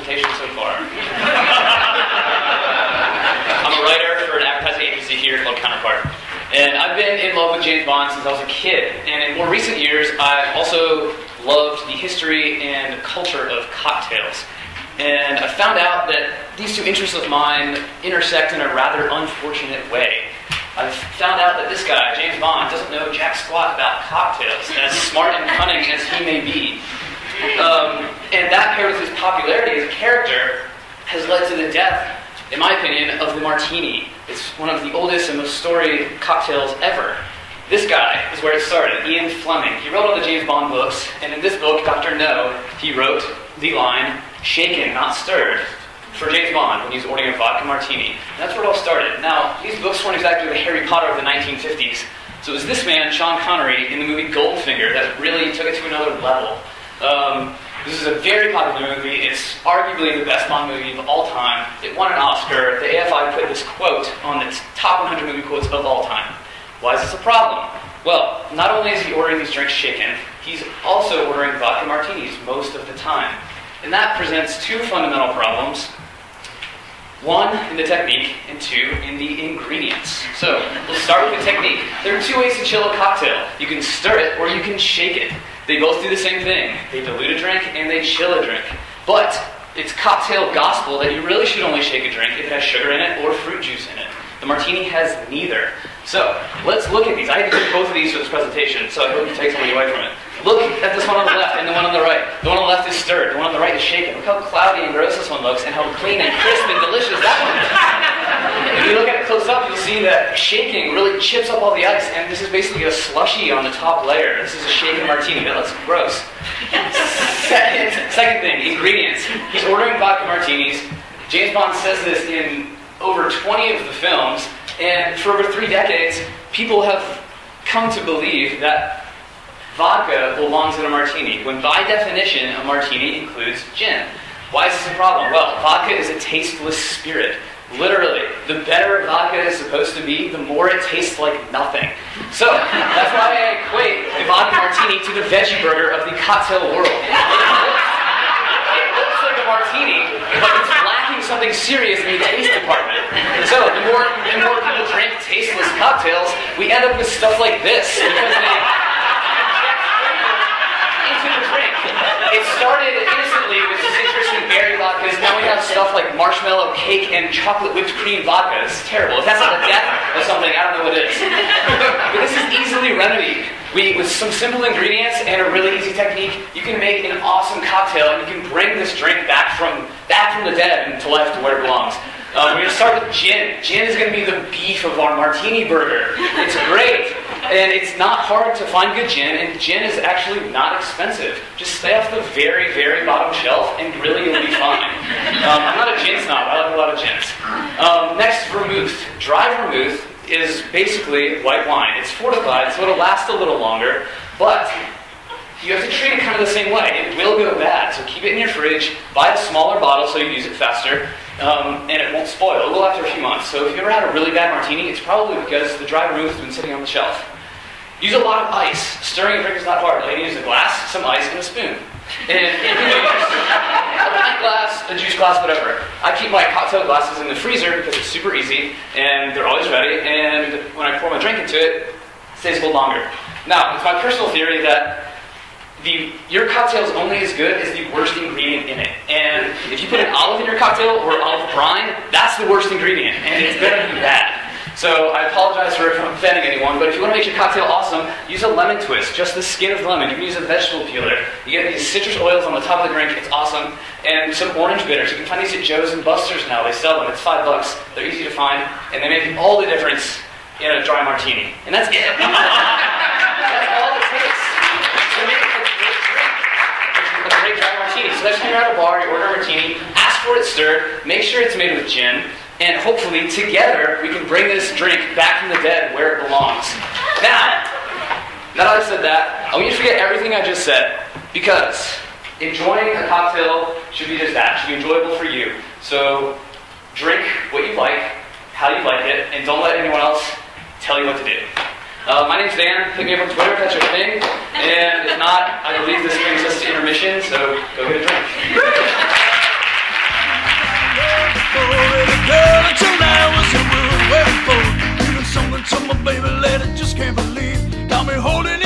presentation so far. I'm a writer for an advertising agency here called Counterpart. And I've been in love with James Bond since I was a kid. And in more recent years, I've also loved the history and culture of cocktails. And I found out that these two interests of mine intersect in a rather unfortunate way. I've found out that this guy, James Bond, doesn't know jack squat about cocktails, as smart and cunning as he may be. And that, paired with his popularity as a character, has led to the death, in my opinion, of the martini. It's one of the oldest and most storied cocktails ever. This guy is where it started, Ian Fleming. He wrote all the James Bond books, and in this book, Dr. No, he wrote the line, "Shaken, not stirred," for James Bond when he was ordering a vodka martini. And that's where it all started. Now, these books weren't exactly the Harry Potter of the 1950s, so it was this man, Sean Connery, in the movie Goldfinger that really took it to another level. This is a very popular movie. It's arguably the best Bond movie of all time. It won an Oscar. The AFI put this quote on the top 100 movie quotes of all time. Why is this a problem? Well, not only is he ordering these drinks shaken, he's also ordering vodka martinis most of the time. And that presents two fundamental problems. One, in the technique, and two, in the ingredients. So, we'll start with the technique. There are two ways to chill a cocktail. You can stir it, or you can shake it. They both do the same thing. They dilute a drink, and they chill a drink. But, it's cocktail gospel that you really should only shake a drink if it has sugar in it or fruit juice in it. The martini has neither. So, let's look at these. I had to do both of these for this presentation, so I hope you take something away from it. Look at this one on the left and the one on the right. The one on the left is stirred, the one on the right is shaken. Look how cloudy and gross this one looks, and how clean and crisp and delicious that one is. If you look at it close up, you'll see that shaking really chips up all the ice, and this is basically a slushy on the top layer. This is a shaken martini. That looks gross. Second thing, ingredients. He's ordering vodka martinis. James Bond says this in over 20 of the films, and for over 3 decades, people have come to believe that vodka belongs in a martini, when by definition, a martini includes gin. Why is this a problem? Well, vodka is a tasteless spirit. Literally, the better vodka is supposed to be, the more it tastes like nothing. So, that's why I equate the vodka martini to the veggie burger of the cocktail world. It looks like a martini, but it's lacking something serious in the taste department. So, the more people drink tasteless cocktails, we end up with stuff like this, because they into the drink. It started innocently with citrus and berry vodkas. Now we have stuff like marshmallow cake and chocolate whipped cream vodka. This is terrible. If that's not the death of something, I don't know what it is. But this is easily remedied. With some simple ingredients and a really easy technique, you can make an awesome cocktail, and you can bring this drink back from the dead and to life to where it belongs. We're going to start with gin. Gin is going to be the beef of our martini burger. It's great. And it's not hard to find good gin, and gin is actually not expensive. Just stay off the very, very bottom shelf, and really you'll be fine. I'm not a gin snob. I like a lot of gins. Next, vermouth. Dry vermouth is basically white wine. It's fortified, so it'll last a little longer, but you have to treat it kind of the same way. It will go bad, so keep it in your fridge. Buy a smaller bottle so you use it faster. And it won't spoil. It will after a few months. So if you ever had a really bad martini, it's probably because the dry vermouth has been sitting on the shelf. Use a lot of ice. Stirring a drink is not hard. All you need is a glass, some ice, and a spoon. And you can use a pint glass, a juice glass, whatever. I keep my cocktail glasses in the freezer because it's super easy, and they're always ready, and when I pour my drink into it, it stays cold longer. Now, it's my personal theory that your cocktail is only as good as the worst ingredient in it. And if you put an olive in your cocktail or olive brine, that's the worst ingredient, and it's going to be bad. So I apologize for offending anyone, but if you want to make your cocktail awesome, use a lemon twist, just the skin of the lemon. You can use a vegetable peeler. You get these citrus oils on the top of the drink, it's awesome. And some orange bitters. You can find these at Joe's and Buster's now. They sell them, it's $5. They're easy to find, and they make all the difference in a dry martini. And that's it. That's all it takes to make a great dry martini. So next time you're at a bar, you order a martini, ask for it stirred, make sure it's made with gin, and hopefully together we can bring this drink back from the dead where it belongs. Now that I've said that, I want you to forget everything I just said, because enjoying a cocktail should be just that. It should be enjoyable for you. So drink what you like, how you like it, and don't let anyone else tell you what to do. My name's Dan. Hit me up on Twitter if that's your thing. And if not, I believe this brings us to intermission, so go get a drink. can't believe. Got me holding